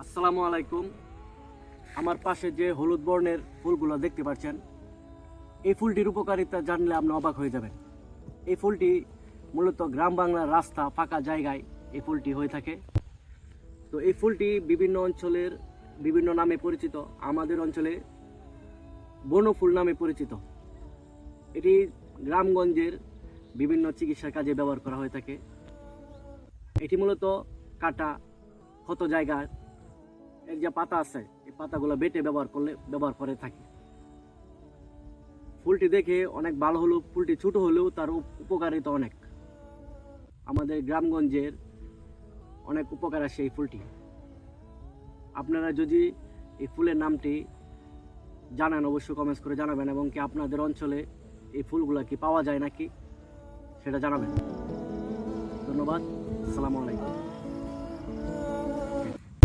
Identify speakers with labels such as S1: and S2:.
S1: আসসালামু আলাইকুম। আমার পাশে যে হলুদ বর্ণের ফুলগুলো দেখতে পাচ্ছেন, এই ফুলটির উপকারিতা জানলে আপনি অবাক হয়ে যাবেন। এই ফুলটি মূলত গ্রাম বাংলার রাস্তা ফাঁকা জায়গায় এই ফুলটি হয়ে থাকে। তো এই ফুলটি বিভিন্ন অঞ্চলের বিভিন্ন নামে পরিচিত। আমাদের অঞ্চলে বনফুল নামে পরিচিত। এটি গ্রামগঞ্জের বিভিন্ন চিকিৎসার কাজে ব্যবহার করা হয়ে থাকে। এটি মূলত কাটা ক্ষত জায়গায় এর যে পাতা আছে, এই পাতাগুলো বেটে ব্যবহার করে থাকি। ফুলটি দেখে অনেক ভালো হলেও, ফুলটি ছোট হলেও তার উপকারিতা অনেক। আমাদের গ্রামগঞ্জের অনেক উপকার আসে এই ফুলটি। আপনারা যদি এই ফুলের নামটি জানেন অবশ্যই কমেন্টস করে জানাবেন, এবং কি আপনাদের অঞ্চলে এই ফুলগুলো কি পাওয়া যায় নাকি সেটা জানাবেন। ধন্যবাদ। আসসালামু আলাইকুম।